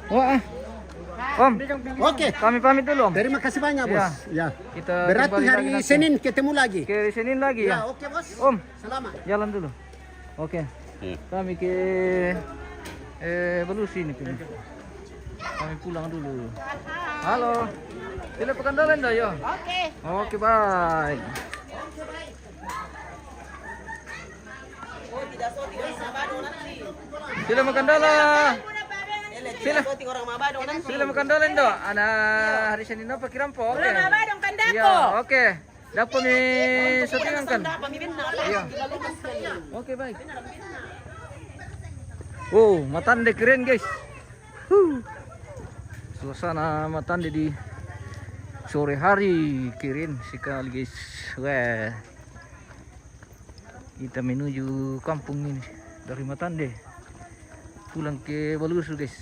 Wah. Om, Oke. kami pamit dulu Om. Terima kasih banyak, Bos. Ya. Ya. Kita Berarti kembali hari lagi nanti. Senin ketemu lagi. Ke Senin lagi ya. Ya, oke, Bos. Om, Selamat. jalan dulu. Oke. Kami ke Belusi nih. Kami pulang dulu. Halo. Sila Pekandalan dah ya. Oke. Oke, bye. Sila Makandala. Sila Makandalan do. Ana hari Senin apa kirampo? Oke. Ya, oke. Dapat mi syutingan kan? Iya. Oke, baik. Oh, Matande keren, guys. Suasana Matande di sore hari keren sekali, guys. Wah. Kita menuju kampung ini dari Matande. Pulang ke Balusu, guys.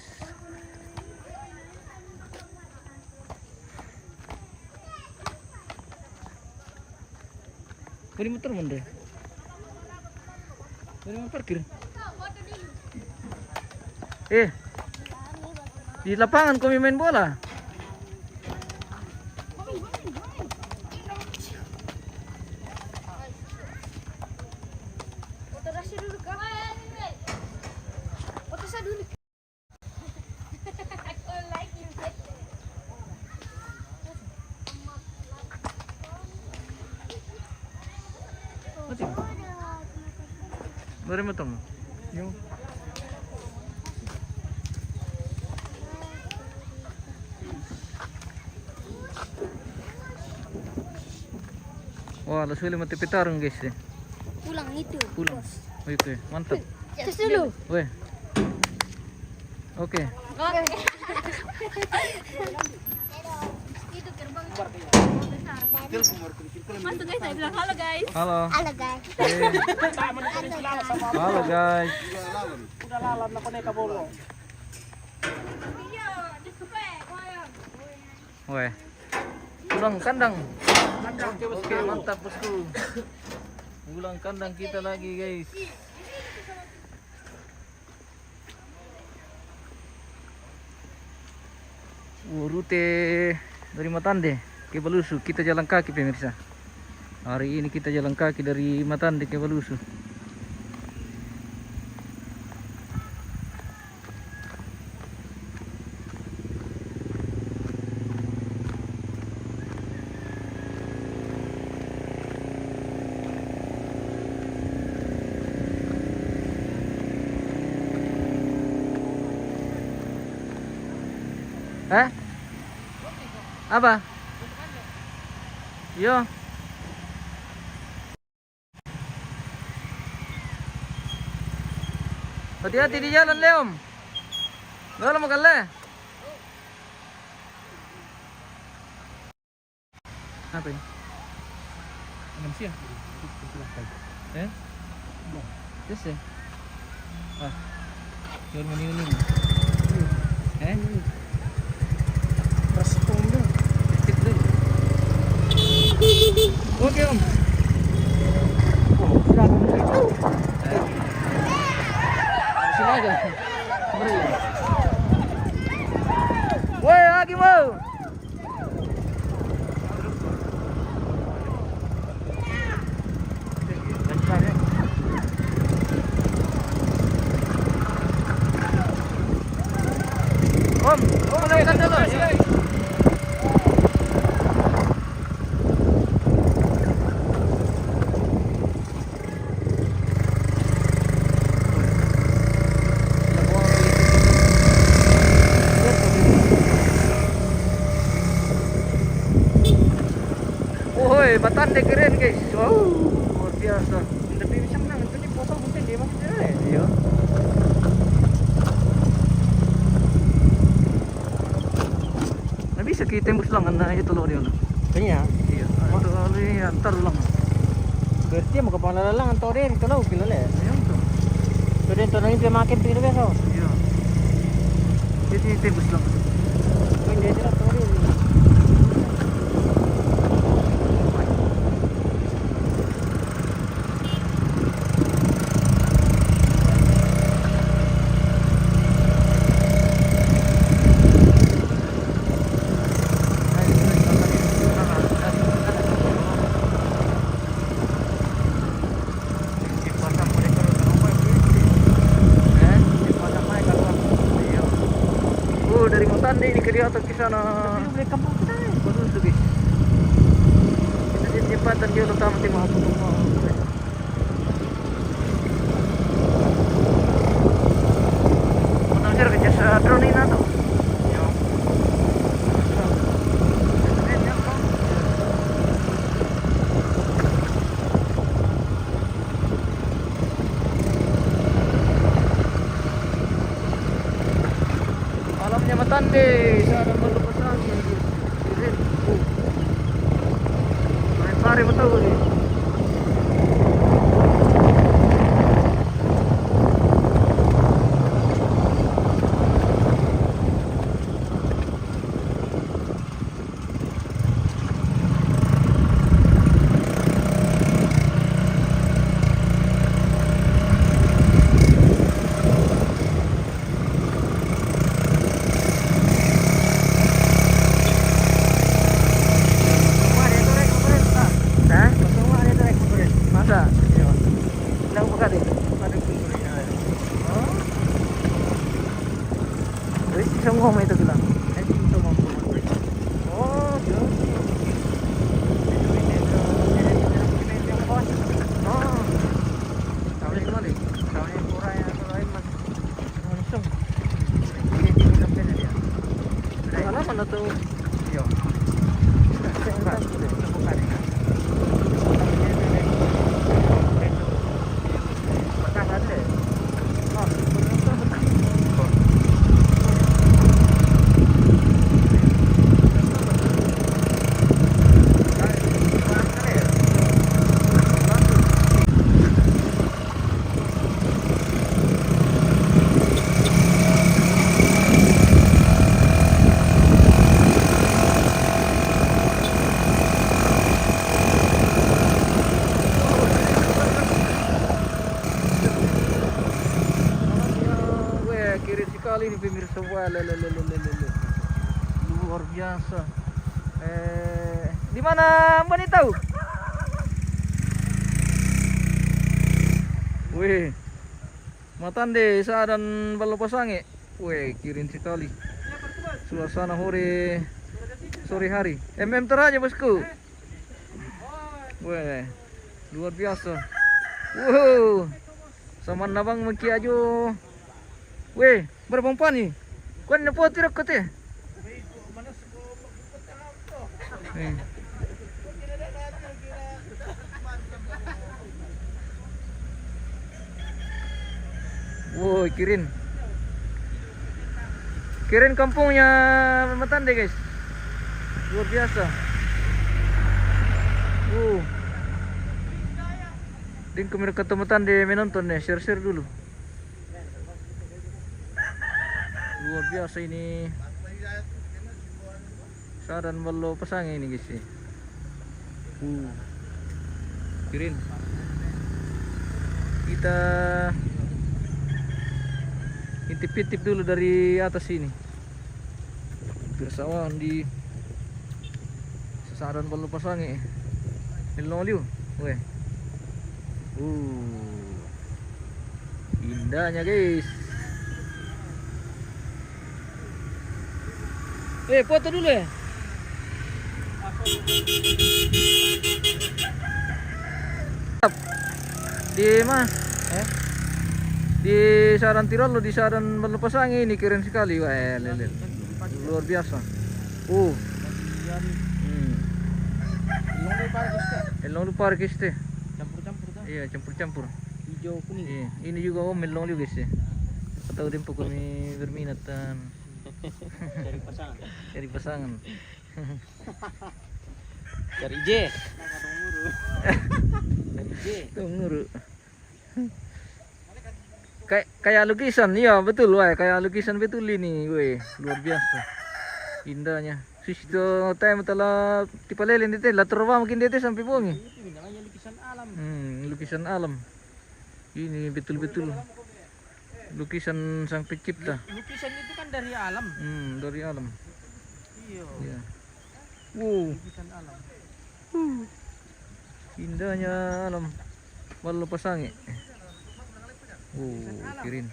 Beri motor mana? Beri motor parkir. Di lapangan kami main bola. Beri motor mo. Yung. Wah, langsung mati petarung, guys. Pulang itu. Pulang. Oke, mantap. Terus dulu. Weh. Oke. Oke. Masuk guys, saya bilang halo guys. Halo. Halo guys. Halo, guys. Udah lalam na kone kabolo. Weh. Pulang kandang. Oke, mantap, bosku. Pulang kandang kita lagi, guys. Rute dari Matande ke Balusu. Kita jalan kaki, pemirsa. Hari ini kita jalan kaki dari Matande ke Balusu. Apa? Yo. Hati-hati di jalan, Leom. Gak mau kalah. Apa ini? Manusia. Yes, ah, jual meniuning. Respon dulu. Oke, Om. Sini aja. Woi, lagi mau. Om, naikkan dulu. Matande keren, guys. Wow, luar biasa. Tapi bisa menang. Jadi foto mungkin dia masih ada. Iya. Nah, bisa kita tembus lang na ito loh dia. Kanya. Iya. Ito ali antar lang. Berarti mo kapala lang ang tore ito lang kilala. Ayun to. Pero ito na yung makin pino beso. Iya. Jadi tembus lang. Hindi dito tore. dari Matande ini ke dia atau ke sana. Boleh kampung kita. Bagus tuh guys. Kita di jembatan dia utama timah apa tuh. Benar kerja sa drone ini tuh. Yo. Malamnya Matande, sana berlepasan. Main pare betul nih. Hah? Masa? Ilang buka deh. Oh. Terus bisa ngomong itu bilang. Oh, iya. Oh. Tahun ini kali. Tahun ini kurang yang lain mas. Langsung. Ini sampai dia. Kalau mana tuh? Yo. Bukan. Kiri sekali ini pemirsa, wah luar biasa. Di mana Mbak ini tahu? Wih, Matande dan Balopasange. Wih, kirin sekali. Suasana sore hari. Teraja bosku. Wih, luar biasa. Wow, sama nabang maki ajo. Weh, berapa umpan nih? Kau nak buat tirak kete? Woi, kirin kampungnya Matande guys, luar biasa. Din kami ketemu Matande menonton nih, share dulu. Luar biasa ini. Saran Balopasange ini guys. Kirin. Kita intip-intip dulu dari atas sini. Bersawan di Saran Balopasange. Meloliu. Weh. Indahnya guys. Foto dulu ya. Di mana? Di Saran Tirol lo di Saran Balopasange ini keren sekali, wah, luar biasa. Elong lu parkis teh. Campur-campur tuh. Iya, campur-campur. Hijau kuning. Iya, ini juga melong juga guys ya. Atau din po kami berminatan. Cari pasangan. Cari J. Tunggu. Kayak lukisan, iya betul, wah, kayak lukisan betul ini, weh, luar biasa. Indahnya. Sisto tayo telah tipalelin dito, laturwa mungkin dito sampai bongi. Ini namanya lukisan alam. Lukisan alam. Ini betul-betul lukisan sang pencipta. Lukisan itu kan dari alam. Dari alam. Iya. Lukisan alam. Indahnya alam Balopasange. Kirin.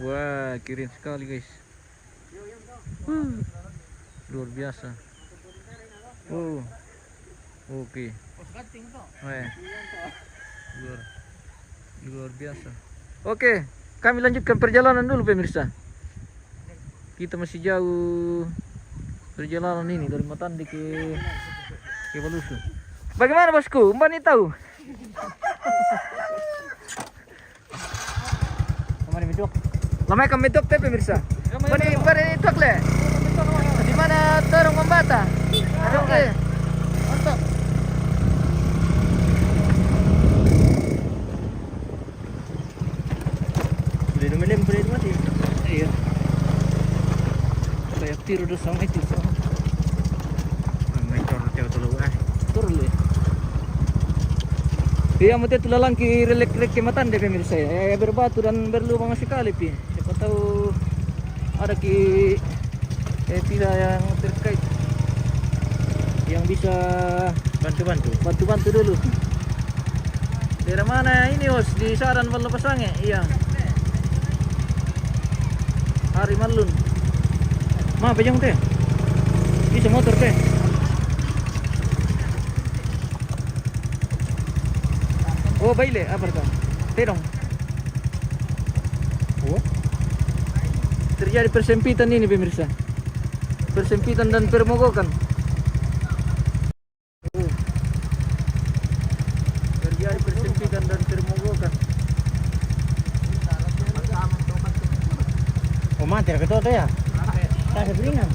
Wah, kirin sekali guys. Luar biasa. Oh. Oke. Weh. Luar biasa. Oke, kami lanjutkan perjalanan dulu pemirsa. Kita masih jauh perjalanan ini dari Matandi ke Balusu. Bagaimana bosku? Mbak ini tahu? Kemarin medok. Lamai kami medok teh pemirsa. Mbak ini tok le. Di mana terong membata? Oke. Mantap. Sudah lumayan pada itu mati. Iya. Kayak tiru do sama itu so. May coro teo tulo ah. Turun le. Iya mati tulalang ki relek-relek ke Matandi pemirsa ya. Berbatu dan berlubang sekali pi. Siapa tahu ada ki tidak yang terkait yang bisa bantu dulu. Daerah mana ini Os? Di Saran Pasange? Iya. Hari Malun. Ma pejang teh. Bisa motor teh. Oh baile apa kan? Terong. Oh. Terjadi persempitan ini pemirsa. Persempitan dan permogokan. Oh. Terjadi persempitan dan permogokan. Oh mati ke toto ya? Tak seberingan.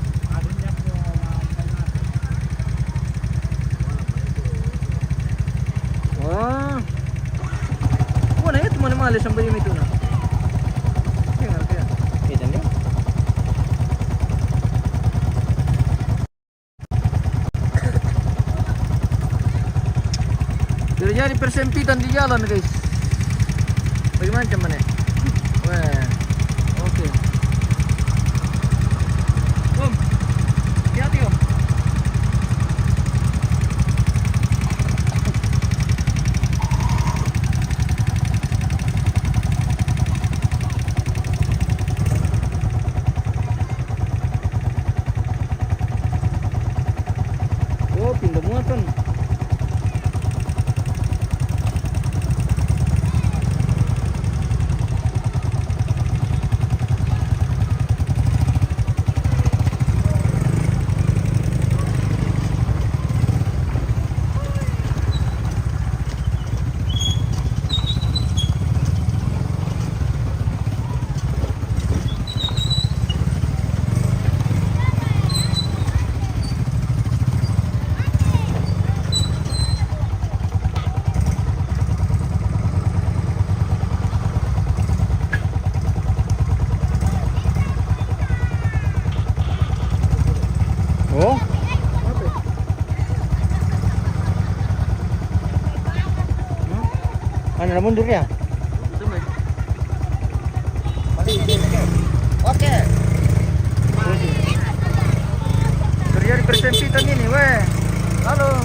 Wah. Mana itu mana sampai itu na? Dengar ya. Kita nih. Terjadi persempitan di jalan guys. Bagaimana cuman ya? Wah. Oke. Om. Hati-hati om. Oh, pindah muatan. Oh. Mana dah mundur ya? Oke. Terjadi persempitan ini, weh. Halo.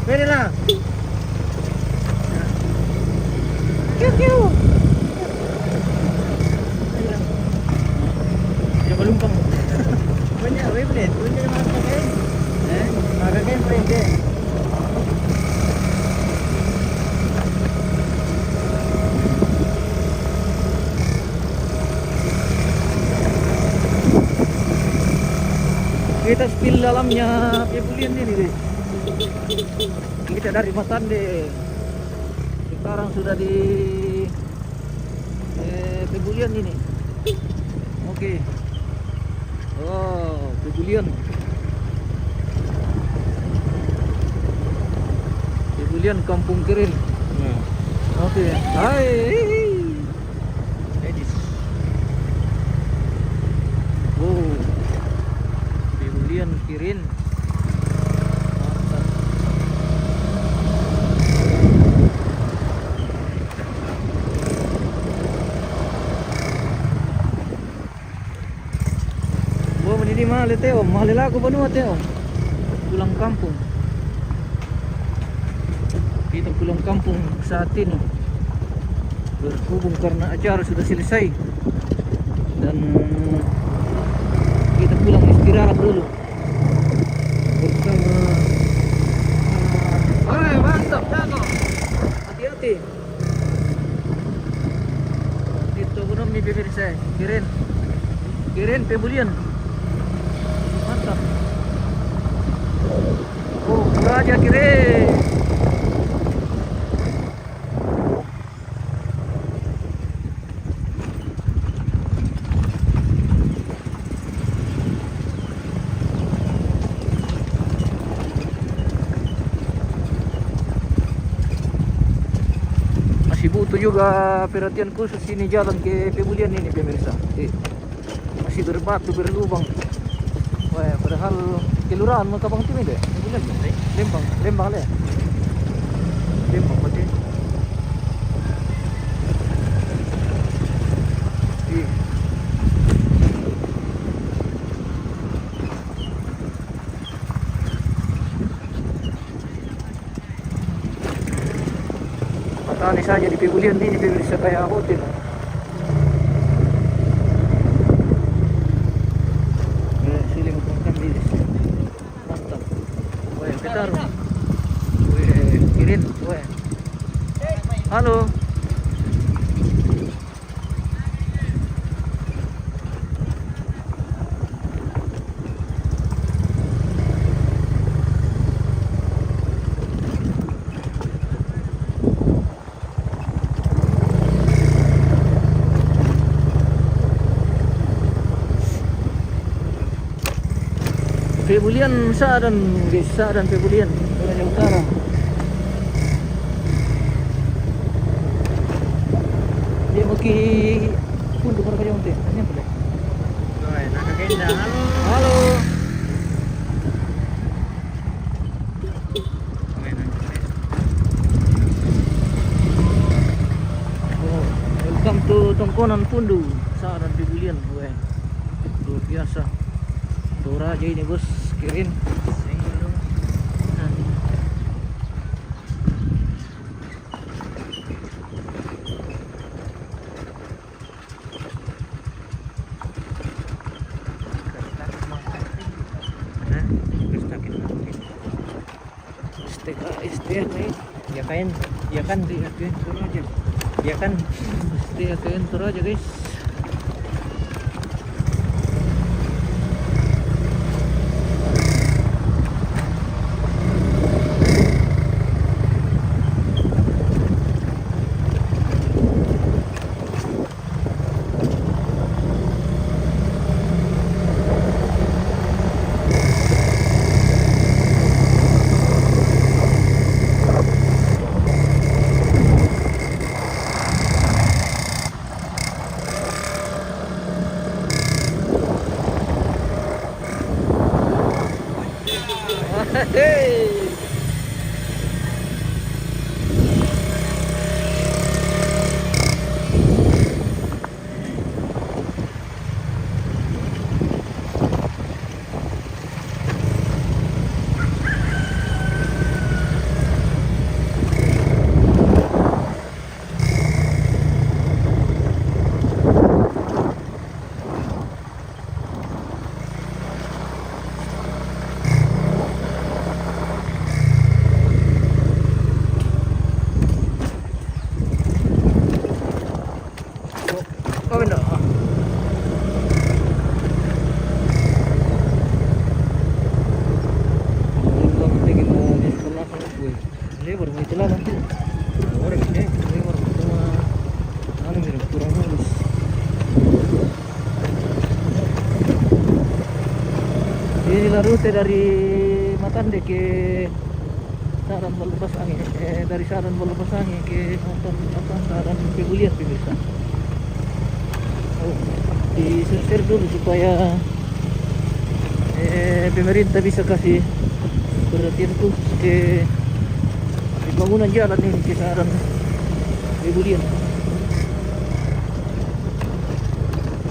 Pwede na. Dia melumpang. Banyak wavelet, banyak yang pakai. Pakai pwede. Kita spill dalamnya pebulian ini guys. Kita dari Matandi sekarang sudah di pebulian ini. Oke. Oh, pebulian. Pebulian Kampung Kirin. Oke. Hai. Edis. Oh. Pebulian Kirin. Mantap. mahal ito oh. Mahal lago ba naman ito oh. Pulang kampung. Dito pulang kampung sa atin oh. Berhubung karena acara sudah selesai dan kita pulang istirahat dulu bersama. Mantap jago. Hati-hati. Dito belum nih bibir saya. Kirin pebulian. Mantap. Oh, raja kirin. Masih butuh juga perhatian khusus ini jalan ke Pebulian ini pemirsa. Masih berbatu berlubang. Wah, padahal kelurahan Makabang Timur deh. Lembang lah. Lembang berarti. Matani saja di Pebulian ini pemirsa kayak hotel. Siling pangkam di mantap. Wah, betar. Wah, kirin. Wah. Halo. Pebulian Saran guys, Saran Pebulian, Toraja Utara. Dia mau ke pundu para kayo unti. Ano pala? Oy, nakaganda. Halo. Oh, welcome to Tongkonan Pundu, Saran Pebulian. Weh, luar biasa. Toraja ini bos, kirim. Ya kan di Toraja. Ya kan di Toraja guys. Hey. Oh, no. Inilah rute dari Matande ke Saran Balupasangin, dari Saran Balupasangin ke Saran Pebulian pemirsa. Disertir dulu supaya pemerintah bisa kasih perhatian khusus ke pembangunan jalan ini ke Saran Pebulian.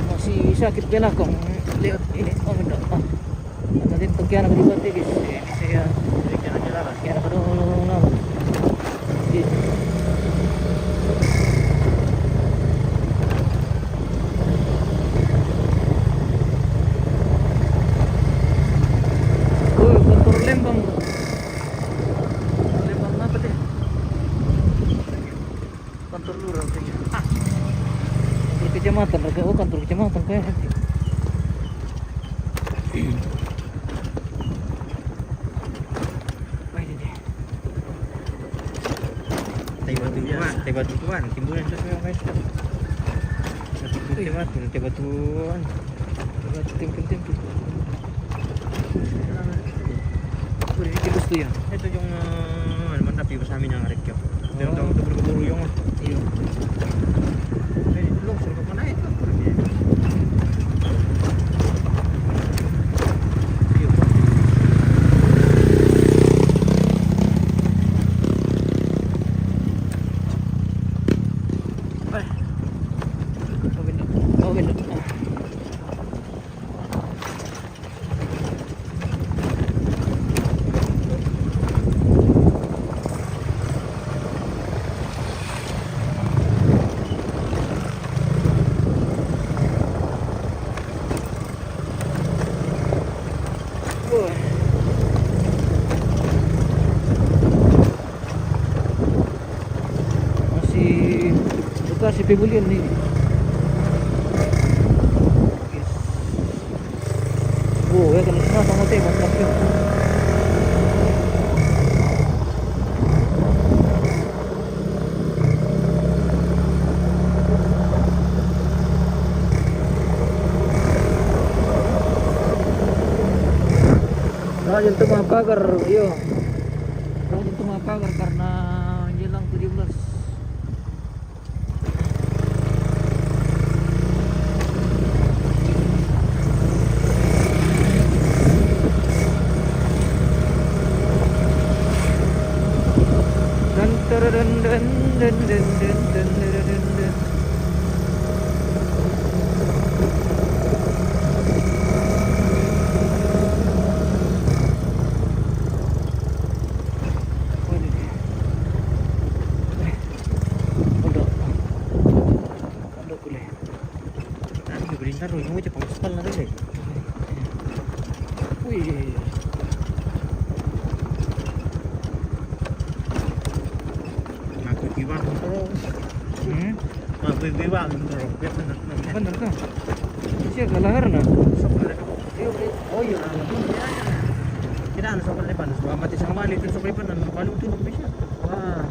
Masih sakit belakang lihat ini, oh enggak. Nanti tukian aku dibuat guys. Ini saya Kaya na jalan. kaya ako doon naman. Sige. Uy, kantor Lembang. Lembang apa deh? Kantor lurah kayaknya. Kantor kecamatan, oh kantor kecamatan kayak nanti. Wah ini dia. Tay batuan, timbulan sa mga guys. Tay batuan. Tim. Udah ini kibus tuh ya. Ito yung mantapi pa sa amin ng rekyo. Pero ito berburu yung Iya. belum suruh ke mana itu? Oh, bener. Wah. Masih buka si Pebulian nih. Yes. Oh, ya kan semua sama teh mantap ya. Rajin tuh mga pagar, iyo. Rajin tuh mga pagar karena jelang 17. Dan. Taruh yung mo pang stall na rin eh. Wih. Magbibiwang terus. Magbibiwang terus. Bener kan? Siya galahar na. Oh iya. Kira ano sa palipan, so mati sa kamali dun sa palipan, palutunog pa siya. Wah.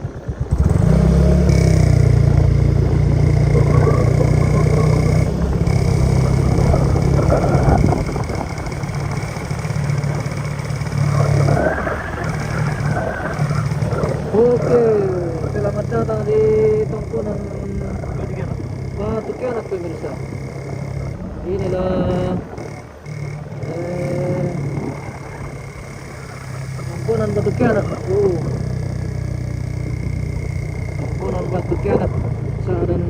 Oke, selamat datang di tongkonan Batu Kianak pemirsa. Inilah tongkonan Batu Kianak. Tongkonan Batu Kianak dan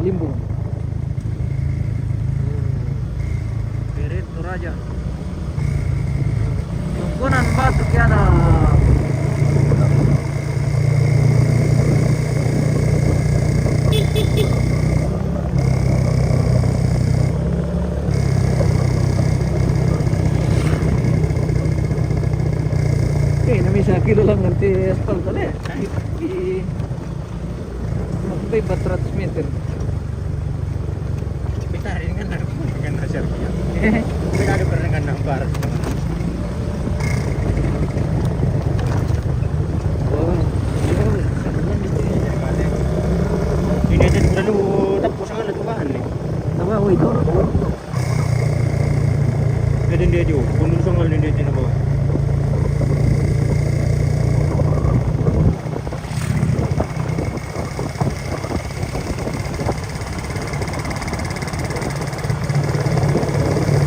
Limbung. Berit Toraja. Tongkonan Batu Kianak. Bisa kilo lang nanti aspal tadi di 400 meter. Kita hari ini kan ada dengan reserve-nya. Kita ada perengan nambar. Oh, ini aja udah lu tapos ang natubahan nih. apa itu? Jadi dia juga, punun sangal dia aja na bawa.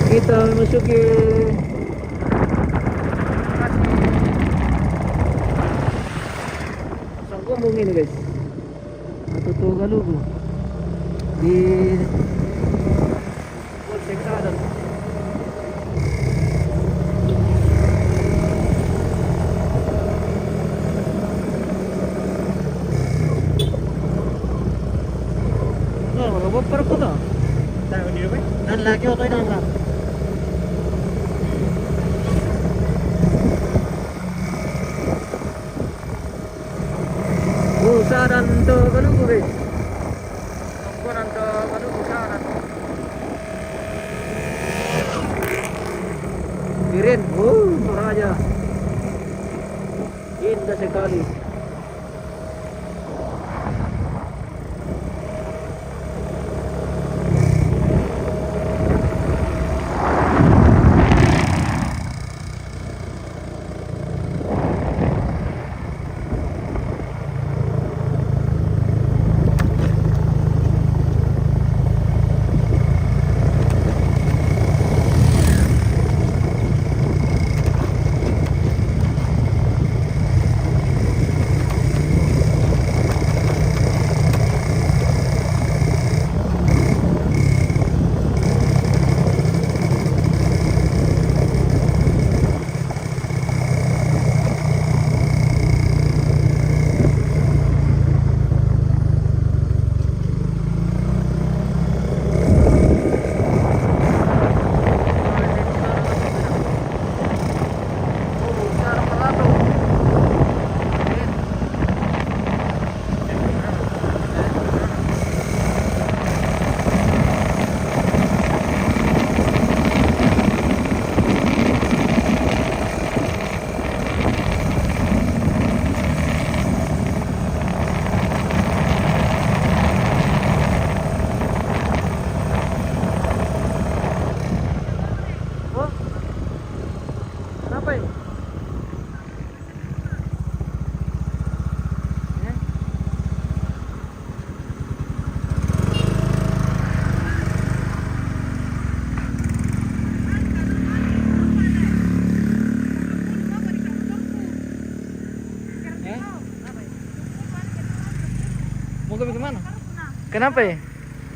Kita memasuki Sanggumbung ini guys, atau Togalugu di Polsek Sadar. lapar ko to. Tahu ni apa? Dan lagi auto dah enggak. Busaran to Galugu guys. Busaran to Galugu busaran. Kirin, Toraja. Indah sekali. Mau ke mana? Kenapa ya?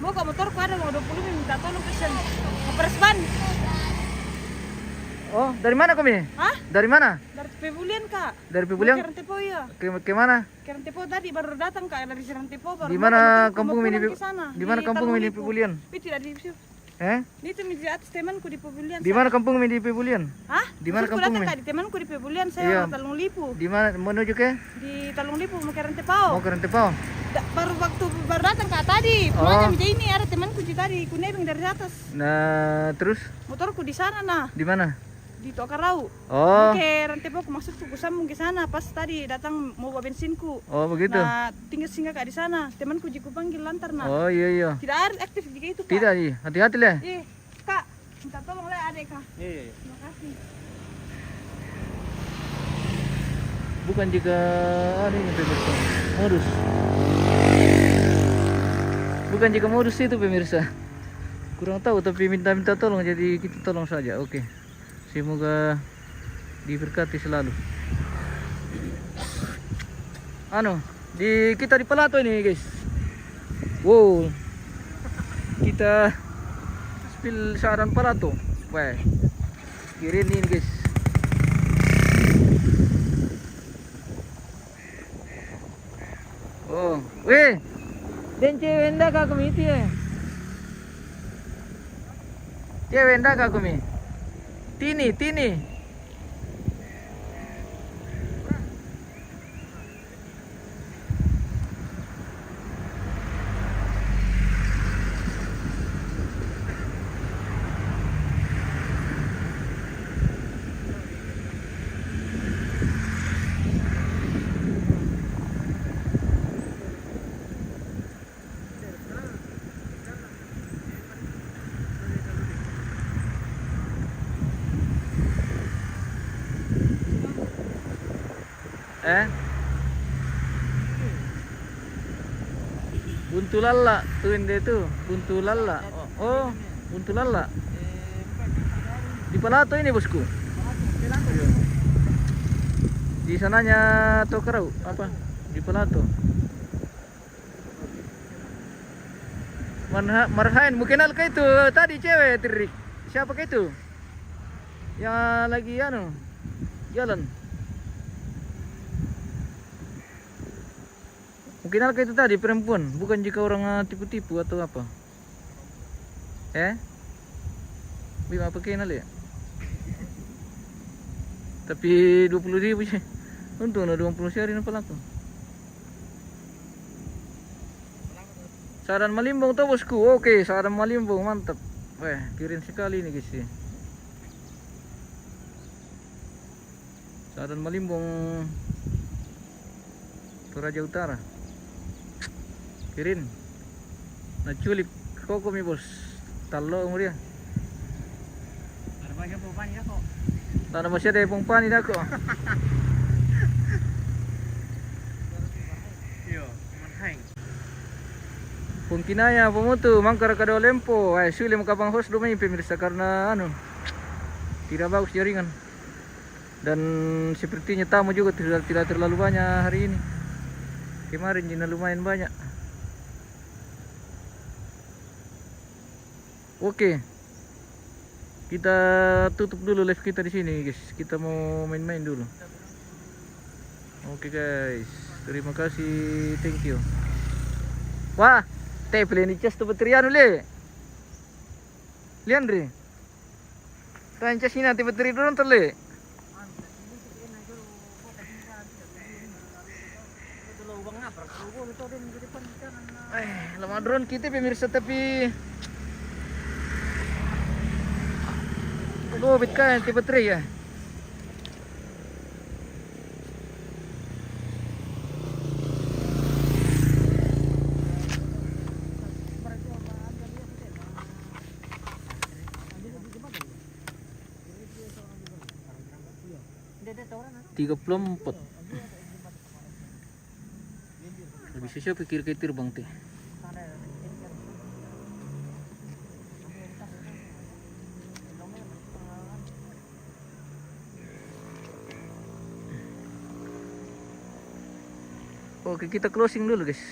Mau ke motorku ada mau 20 minta tolong pesen. Ngepres ban. Oh, dari mana kami? Hah? Dari mana? Dari Pebulian, Kak. Dari Pebulian? Ke Rantepo ya. Ke mana? Ke Rantepo tadi baru datang Kak dari Rantepo baru. Di mana mau kampung pulang ini? ke sana. Di mana kampung Talung ini Lipo. Pebulian? Tapi tidak di situ. Di Di atas temanku di Pebulian. Di mana kampung ini di Pebulian? Hah? Di mana Maksudku kampung datang ini? Kak di temanku di Pebulian, saya Iya. mau Talung Lipo. Di mana menuju ke? Di Talung Lipo mau ke Rantepo. Mau ke Rantepao? Baru waktu baru datang Kak tadi. Oh. Pulang jam ini ada temanku di tadi, ku nebeng dari atas. Nah, terus Motorku di sana nah, di mana? di Tokarau. Oh, Oke, Rantepo maksudku ku sambung ke sana pas tadi datang mau bawa bensinku. oh begitu. Nah, tinggal singgah Kak di sana. Temanku jiku panggil lantar nah. Oh iya iya. Tidak ada aktif jika itu Kak. Tidak iya, hati-hati lah. Kak, minta tolong lah adek Kak. Iya. Terima kasih. Bukan jika ada ini pemirsa modus. Bukan jika modus itu pemirsa. Kurang tahu tapi minta tolong jadi kita tolong saja. Oke. Semoga diberkati selalu. Kita di Palato ini guys. Wow. Kita spill saran Palato. Wah. Kirin ini guys. Oh, weh. Dan cewek ndak kak kami itu ya. Cewek ndak kak kami. Tini. Buntulala tuh ini tuh Buntulala. Oh, Buntulala di Palato ini bosku. Di sananya Tokarau apa di Palato. Marhain mungkin alka itu tadi cewek terik. Siapa ke itu? Yang lagi jalan. Mungkin alka itu tadi perempuan, bukan jika orang tipu-tipu atau apa. Bima pakai nali. Tapi 20.000 sih. Untung na 20 sehari na pala ko. Saran Malimbong to bosku. Oke, saran Malimbong mantap. Weh, keren sekali nih guys. Saran Malimbong Toraja Utara. Keren. Naculik koko mi bos. Talo mo dia. Ada banyak beban ya kok. Tana masih ada pong pani dako. Iya, manhang. Kung kinaya pumuto, mangkara kada lempo. Ay, sulit makapang host domain pemirsa karena tidak bagus jaringan. Dan sepertinya tamu juga tidak terlalu banyak hari ini. Kemarin juga lumayan banyak. Oke. Kita tutup dulu live kita di sini, guys. Kita mau main-main dulu. Oke, guys. Terima kasih. Thank you. Wah, teh pilih cas tu baterian le. Lian re. Tancas ini nanti bateri dulu terle. Lama drone kita pemirsa tapi lobit kan tipe baterai ya. Tiga puluh empat. Lebih siapa pikir ketir bang teh. Oke, kita closing dulu guys.